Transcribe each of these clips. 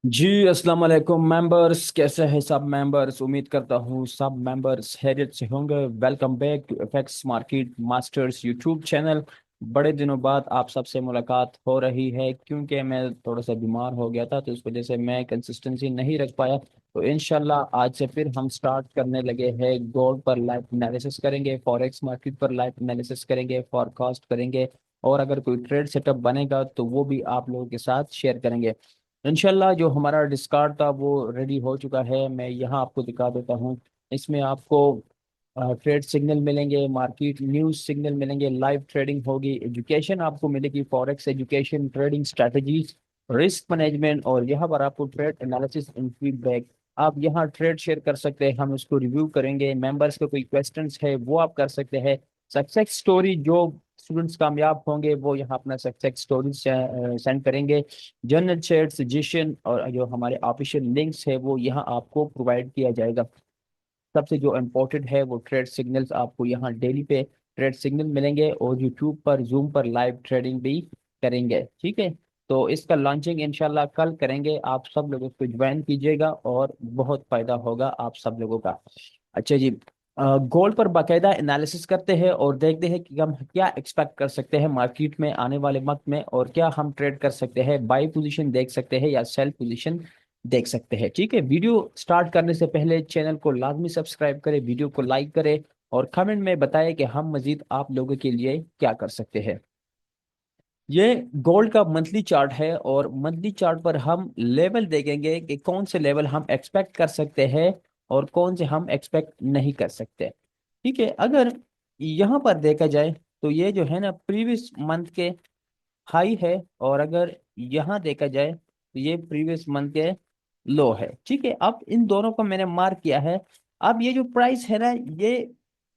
जी अस्सलाम वालेकुम मेंबर्स, कैसे हैं सब मेंबर्स। उम्मीद करता हूँ सब मेंबर्स खैरियत से होंगे। Welcome back to FX market masters YouTube channel. बड़े दिनों बाद आप सबसे मुलाकात हो रही है, क्योंकि मैं थोड़ा सा बीमार हो गया था, तो इस वजह से मैं कंसिस्टेंसी नहीं रख पाया। तो इंशाल्लाह आज से फिर हम स्टार्ट करने लगे हैं। गोल्ड पर लाइव एनालिसिस करेंगे, फॉरेक्स मार्केट पर लाइव एनालिसिस करेंगे, फॉरकास्ट करेंगे, और अगर कोई ट्रेड सेटअप बनेगा तो वो भी आप लोगों के साथ शेयर करेंगे इंशाल्लाह। जो हमारा डिस्कार्ड था वो रेडी हो चुका है, मैं यहाँ आपको दिखा देता हूँ। इसमें आपको ट्रेड सिग्नल मिलेंगे, मार्केट न्यूज सिग्नल मिलेंगे, लाइव ट्रेडिंग होगी, एजुकेशन आपको मिलेगी, forex education, trading strategies, risk management, और यहाँ पर आपको ट्रेड एनालिसिस एंड फीडबैक। आप यहाँ ट्रेड शेयर कर सकते हैं, हम उसको रिव्यू करेंगे। मेंबर्स के कोई क्वेश्चंस है वो आप कर सकते हैं। सक्सेस स्टोरी, जो स्टूडेंट्स कामयाब होंगे वो यहाँ अपना सक्सेस स्टोरी सेंड करेंगे। जनरल शेयर सजेशन और जो हमारे ऑफिशियल लिंक्स है वो यहाँ आपको प्रोवाइड किया जाएगा। सबसे जो इम्पोर्टेंट है वो ट्रेड सिग्नल्स, आपको यहाँ डेली पे ट्रेड सिग्नल मिलेंगे, और यूट्यूब पर जूम पर लाइव ट्रेडिंग भी करेंगे। ठीक है, तो इसका लॉन्चिंग इंशाल्लाह कल करेंगे। आप सब लोग इसको ज्वाइन कीजिएगा और बहुत फायदा होगा आप सब लोगों का। अच्छा जी, गोल्ड पर बाकायदा एनालिसिस करते हैं और देखते हैं कि हम क्या एक्सपेक्ट कर सकते हैं मार्केट में आने वाले वक्त में, और क्या हम ट्रेड कर सकते हैं, बाई पोजीशन देख सकते हैं या सेल पोजीशन देख सकते हैं। ठीक है, वीडियो स्टार्ट करने से पहले चैनल को लाजमी सब्सक्राइब करें, वीडियो को लाइक करें, और कमेंट में बताएं कि हम मजीद आप लोगों के लिए क्या कर सकते हैं। ये गोल्ड का मंथली चार्ट है, और मंथली चार्ट पर हम लेवल देखेंगे कि कौन से लेवल हम एक्सपेक्ट कर सकते हैं और कौन से हम एक्सपेक्ट नहीं कर सकते। ठीक है, अगर यहाँ पर देखा जाए तो ये जो है ना प्रीवियस मंथ के हाई है, और अगर यहाँ देखा जाए तो ये प्रीवियस मंथ के लो है। ठीक है, अब इन दोनों को मैंने मार्क किया है। अब ये जो प्राइस है ना, ये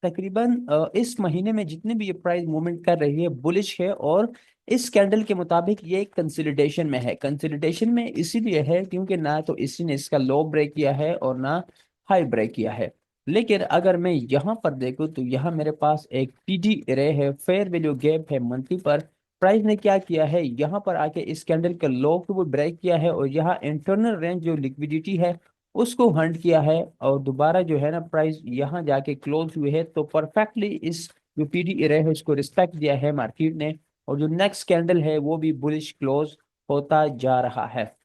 तकरीबन इस महीने में जितने भी ये प्राइस मूवमेंट कर रही है बुलिश है, और इस कैंडल के मुताबिक ये कंसोलिडेशन में है। कंसोलिडेशन में इसीलिए है क्योंकि ना तो इसी ने इसका लो ब्रेक किया है और ना हाई ब्रेक किया है। लेकिन अगर मैं यहाँ पर देखूँ तो यहाँ मेरे पास एक पीडी रे है, फेयर वैल्यू गैप है मंथली पर। प्राइस ने क्या किया है, यहाँ पर आके इस कैंडल के लो को वो ब्रेक किया है, और यहाँ इंटरनल रेंज जो लिक्विडिटी है उसको हंट किया है, और दोबारा जो है ना प्राइस यहाँ जाके क्लोज हुए है। तो परफेक्टली इस जो पीडी एरे है उसको रिस्पेक्ट दिया है मार्केट ने, और जो नेक्स्ट कैंडल है वो भी बुलिश क्लोज होता जा रहा है।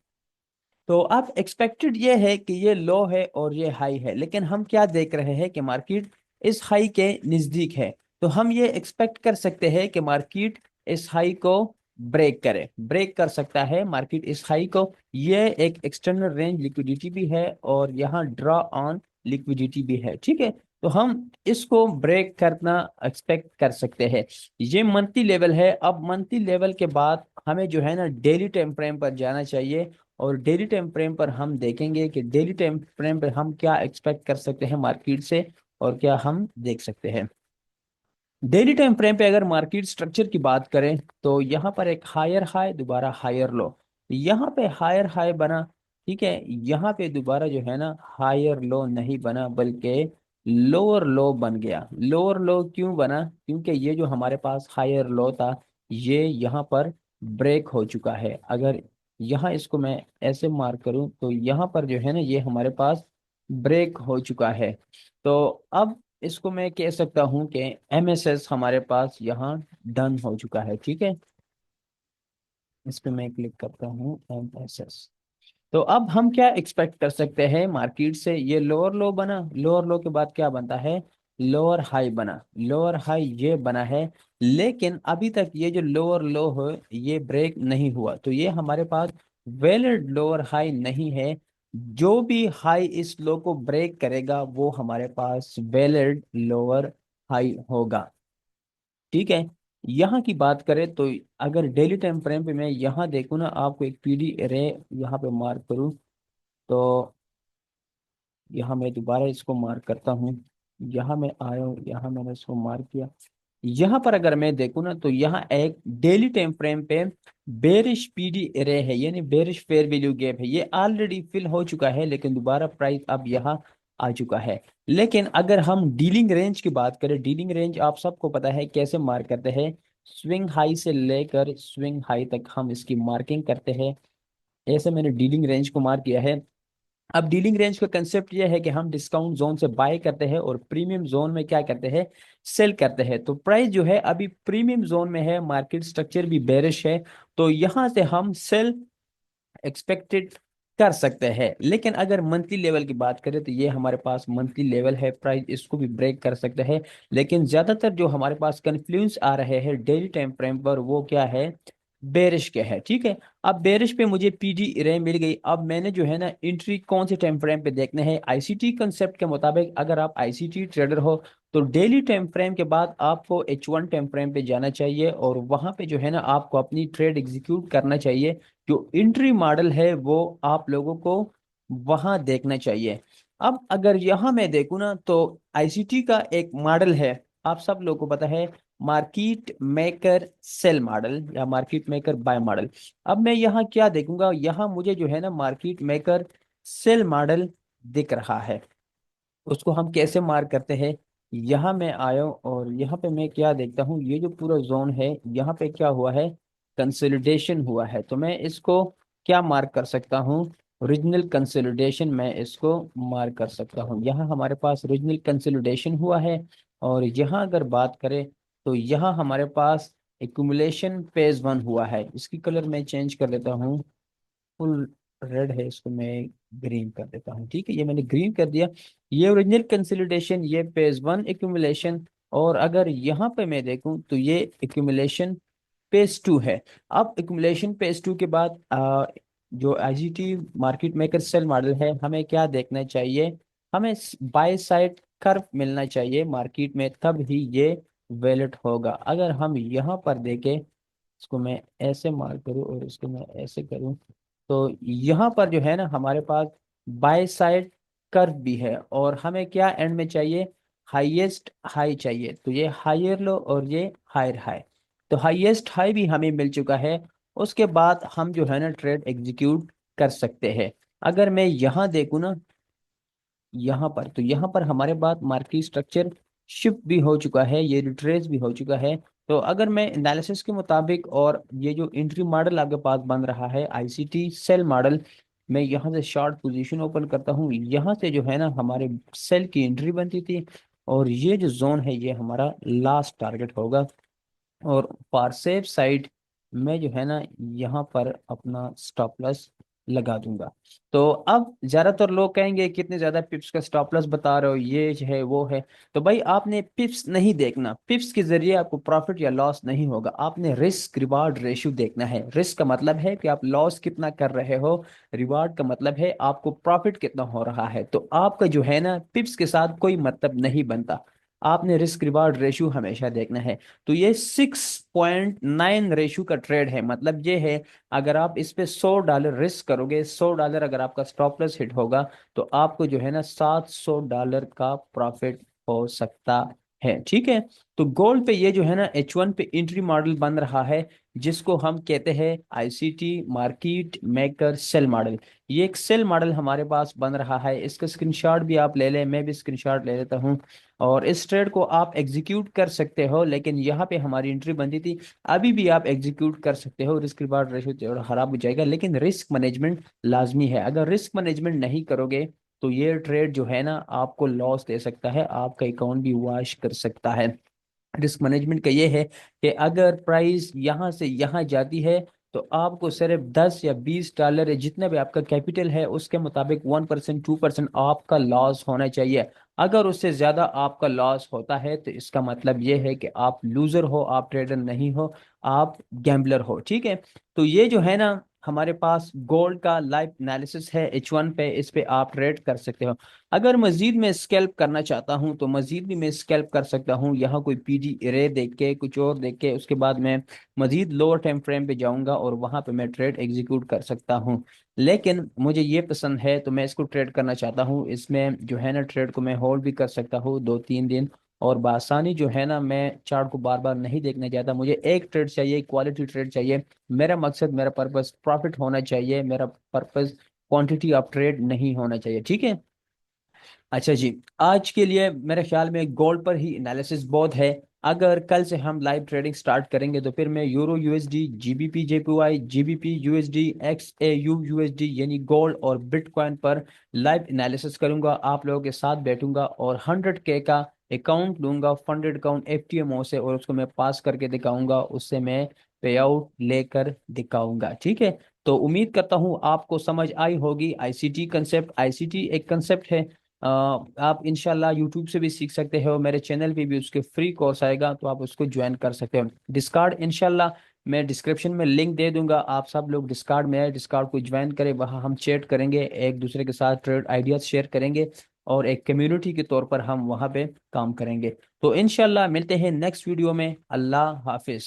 तो अब एक्सपेक्टेड ये है कि ये लो है और ये हाई है, लेकिन हम क्या देख रहे हैं कि मार्केट इस हाई के नजदीक है। तो हम ये एक्सपेक्ट कर सकते हैं कि मार्केट इस हाई को ब्रेक करे, ब्रेक कर सकता है मार्केट इस हाई को। ये एक एक्सटर्नल रेंज लिक्विडिटी भी है, और यहाँ ड्रॉ ऑन लिक्विडिटी भी है। ठीक है, तो हम इसको ब्रेक करना एक्सपेक्ट कर सकते हैं। ये मंथली लेवल है। अब मंथली लेवल के बाद हमें जो है ना डेली टाइम फ्रेम पर जाना चाहिए, और डेली टाइम फ्रेम पर हम देखेंगे कि डेली टाइम फ्रेम पर हम क्या एक्सपेक्ट कर सकते हैं मार्केट से, और क्या हम देख सकते हैं। डेली टाइम फ्रेम पे अगर मार्केट स्ट्रक्चर की बात करें तो यहाँ पर एक हायर हाई, दोबारा हायर लो, यहाँ पे हायर हाई बना। ठीक है, यहाँ पे दोबारा जो है ना हायर लो नहीं बना, बल्कि लोअर लो बन गया। लोअर लो क्यों बना, क्योंकि ये जो हमारे पास हायर लो था ये यहाँ पर ब्रेक हो चुका है। अगर यहाँ इसको मैं ऐसे मार्क करूं तो यहाँ पर जो है ना ये हमारे पास ब्रेक हो चुका है। तो अब इसको मैं कह सकता हूँ कि एमएसएस हमारे पास यहाँ डन हो चुका है। ठीक है, इस पे मैं क्लिक करता हूँ एमएसएस। तो अब हम क्या एक्सपेक्ट कर सकते हैं मार्केट से, ये लोअर लो बना, लोअर लो के बाद क्या बनता है, लोअर हाई बना, लोअर हाई ये बना है। लेकिन अभी तक ये जो लोअर लो है ये ब्रेक नहीं हुआ, तो ये हमारे पास वैलिड लोअर हाई नहीं है। जो भी हाई इस लो को ब्रेक करेगा वो हमारे पास वैलिड लोअर हाई होगा। ठीक है, यहाँ की बात करें तो अगर डेली टाइम फ्रेम पे मैं यहाँ देखूँ ना, आपको एक पीडी रे यहाँ पे मार्क करूँ, तो यहाँ मैं दोबारा इसको मार्क करता हूँ। यहाँ मैं आया हूँ, यहाँ मैंने इसको मार्क किया। यहाँ पर अगर मैं देखूँ ना तो यहाँ एक डेली टाइम फ्रेम पे बेरिश पीडी एरे है, यानी बेरिश फेयर वैल्यू गैप है। ये ऑलरेडी फिल हो चुका है, लेकिन दोबारा प्राइस अब यहाँ आ चुका है। लेकिन अगर हम डीलिंग रेंज की बात करें, डीलिंग रेंज आप सबको पता है कैसे मार्क करते हैं। स्विंग हाई से लेकर स्विंग हाई तक हम इसकी मार्किंग करते हैं। ऐसे मैंने डीलिंग रेंज को मार्क किया है। अब डीलिंग रेंज का कंसेप्ट यह है कि हम डिस्काउंट जोन से बाय करते हैं और प्रीमियम जोन में क्या करते हैं, सेल करते हैं। तो प्राइस जो है अभी प्रीमियम जोन में है, मार्केट स्ट्रक्चर भी बेरिश है, तो यहां से हम सेल एक्सपेक्टेड कर सकते हैं। लेकिन अगर मंथली लेवल की बात करें तो ये हमारे पास मंथली लेवल है, प्राइस इसको भी ब्रेक कर सकते हैं। लेकिन ज्यादातर जो हमारे पास कन्फ्लुएंस आ रहे हैं डेली टाइम फ्रेम पर, वो क्या है, बेरिश के है। ठीक है, अब बेरिश पे मुझे पीडी रे मिल गई। अब मैंने जो है ना एंट्री कौन से टाइम फ्रेम पे देखने हैं, आईसीटी कंसेप्ट के मुताबिक अगर आप आईसीटी ट्रेडर हो तो डेली टाइम फ्रेम के बाद आपको H1 टाइम फ्रेम पे जाना चाहिए और वहां पे जो है ना आपको अपनी ट्रेड एग्जीक्यूट करना चाहिए। जो एंट्री मॉडल है वो आप लोगों को वहां देखना चाहिए। अब अगर यहाँ मैं देखूँ ना तो आईसीटी का एक मॉडल है, आप सब लोगों को पता है, मार्केट मेकर सेल मॉडल या मार्केट मेकर बाय मॉडल। अब मैं यहाँ क्या देखूंगा, यहाँ मुझे जो है ना मार्केट मेकर सेल मॉडल दिख रहा है। उसको हम कैसे मार्क करते हैं, यहाँ मैं आया हूँ और यहाँ पे मैं क्या देखता हूँ, ये जो पूरा जोन है यहाँ पे क्या हुआ है, कंसोलिडेशन हुआ है। तो मैं इसको क्या मार्क कर सकता हूँ, ओरिजिनल कंसोलिडेशन मैं इसको मार्क कर सकता हूँ। यहाँ हमारे पास ओरिजिनल कंसोलिडेशन हुआ है। और यहाँ अगर बात करें तो यहाँ हमारे पास एक्यूमुलेशन फेज 1 हुआ है। इसकी कलर मैं चेंज कर लेता हूँ, फुल रेड है, इसको मैं ग्रीन कर देता हूँ। ठीक है, ये मैंने ग्रीन कर दिया। ये ओरिजिनल कंसोलिडेशन, ये फेज 1 एक्यूमुलेशन। और अगर यहाँ पे मैं देखूं तो ये एक्यूमुलेशन फेज 2 है। अब एक्यूमुलेशन फेज 2 के बाद जो IGT market maker cell model है, हमें क्या देखना चाहिए, हमें बाय साइड कर्व मिलना चाहिए मार्केट में, तब ही ये वैलिड होगा। अगर हम यहाँ पर देखें, इसको मैं ऐसे मार्क करूँ और इसको मैं ऐसे करूँ, तो यहाँ पर जो है ना हमारे पास बाय साइड कर्व भी है। और हमें क्या एंड में चाहिए, हाईएस्ट हाई चाहिए। तो ये हायर लो और ये हायर हाई, तो हाईएस्ट हाई भी हमें मिल चुका है। उसके बाद हम जो है ना ट्रेड एग्जीक्यूट कर सकते हैं। अगर मैं यहाँ देखूँ ना, यहाँ पर तो यहाँ पर हमारे पास मार्केट स्ट्रक्चर शिफ्ट भी हो चुका है, ये रिट्रेस भी हो चुका है। तो अगर मैं एनालिसिस के मुताबिक, और ये जो एंट्री मॉडल आपके पास बन रहा है आईसीटी सेल मॉडल, मैं यहाँ से शॉर्ट पोजीशन ओपन करता हूँ। यहाँ से जो है ना हमारे सेल की एंट्री बनती थी, और ये जो जोन है ये हमारा लास्ट टारगेट होगा। और फॉर सेफ साइड मैं जो है ना यहाँ पर अपना स्टॉप लॉस लगा दूंगा। तो अब ज्यादातर लोग कहेंगे कितने ज्यादा पिप्स का स्टॉप लॉस बता रहे हो, ये है वो है। तो भाई आपने पिप्स नहीं देखना, पिप्स के जरिए आपको प्रॉफिट या लॉस नहीं होगा, आपने रिस्क रिवार्ड रेशियो देखना है। रिस्क का मतलब है कि आप लॉस कितना कर रहे हो, रिवार्ड का मतलब है आपको प्रॉफिट कितना हो रहा है। तो आपका जो है ना पिप्स के साथ कोई मतलब नहीं बनता, आपने रिस्क रिवार्ड रेशियो हमेशा देखना है। तो ये 6.9 रेशो का ट्रेड है, मतलब ये है अगर आप इस पे $100 रिस्क करोगे, $100 अगर आपका स्टॉप लॉस हिट होगा, तो आपको जो है ना $700 का प्रॉफिट हो सकता है। ठीक है, तो गोल्ड पे ये जो है ना H1 पे एंट्री मॉडल बन रहा है, जिसको हम कहते हैं ICT market maker cell model. ये एक सेल मॉडल हमारे पास बन रहा है, इसका स्क्रीनशॉट भी आप ले लें, मैं भी स्क्रीनशॉट ले लेता हूँ। और इस ट्रेड को आप एग्जीक्यूट कर सकते हो, लेकिन यहाँ पे हमारी एंट्री बनती थी, अभी भी आप एग्जीक्यूट कर सकते हो। रिस्क रिवार्ड रेशियो थोड़ा खराब हो जाएगा, लेकिन रिस्क मैनेजमेंट लाजमी है। अगर रिस्क मैनेजमेंट नहीं करोगे तो ये ट्रेड जो है ना आपको लॉस दे सकता है, आपका अकाउंट भी वॉश कर सकता है। रिस्क मैनेजमेंट का ये है कि अगर प्राइस यहाँ से यहाँ जाती है तो आपको सिर्फ $10 या $20 या जितना भी आपका कैपिटल है उसके मुताबिक 1% 2% आपका लॉस होना चाहिए। अगर उससे ज्यादा आपका लॉस होता है तो इसका मतलब ये है कि आप लूजर हो, आप ट्रेडर नहीं हो, आप गैम्बलर हो। ठीक है, तो ये जो है ना हमारे पास गोल्ड का लाइव एनालिसिस है H1 पे, इस पे आप ट्रेड कर सकते हो। अगर मजीद मैं स्कैल्प करना चाहता हूँ तो मजीद भी मैं स्कैल्प कर सकता हूँ, यहाँ कोई पीडी रे देख के कुछ और देख के उसके बाद मैं मजीद लोअर टाइम फ्रेम पे जाऊंगा और वहां पे मैं ट्रेड एग्जीक्यूट कर सकता हूँ। लेकिन मुझे ये पसंद है तो मैं इसको ट्रेड करना चाहता हूँ, इसमें जो है ना ट्रेड को मैं होल्ड भी कर सकता हूँ 2-3 दिन। और बासानी जो है ना मैं चार्ट को बार बार नहीं देखना चाहता, मुझे एक ट्रेड चाहिए, क्वालिटी ट्रेड चाहिए। मेरा मकसद, मेरा पर्पस प्रॉफिट होना चाहिए, मेरा पर्पस क्वांटिटी ऑफ ट्रेड नहीं होना चाहिए। ठीक है, अच्छा जी, आज के लिए मेरे ख्याल में गोल्ड पर ही एनालिसिस बहुत है। अगर कल से हम लाइव ट्रेडिंग स्टार्ट करेंगे तो फिर मैं euro USD, GBP JPY, GBP USD, XAU USD यानी गोल्ड और बिटकॉइन पर लाइव एनालिसिस करूंगा, आप लोगों के साथ बैठूंगा और 100K का अकाउंट लूंगा, फंडेड अकाउंट एफटीएमओ से, और उसको मैं पास करके दिखाऊंगा, उससे मैं पे आउट लेकर दिखाऊंगा। ठीक है। तो उम्मीद करता हूँ आपको समझ आई होगी आईसीटी कंसेप्ट। आईसीटी एक कंसेप्ट है, आप इंशाल्लाह यूट्यूब से भी सीख सकते हो, मेरे चैनल पे भी उसके फ्री कोर्स आएगा तो आप उसको ज्वाइन कर सकते हो। डिस्कार्ड इंशाल्लाह मैं डिस्क्रिप्शन में लिंक दे दूंगा, आप सब लोग डिस्कार्ड में आए, डिस्कार्ड को ज्वाइन करें, वहाँ हम चैट करेंगे, एक दूसरे के साथ ट्रेड आइडियाज शेयर करेंगे और एक कम्युनिटी के तौर पर हम वहाँ पे काम करेंगे। तो इंशाल्लाह मिलते हैं नेक्स्ट वीडियो में। अल्लाह हाफिज।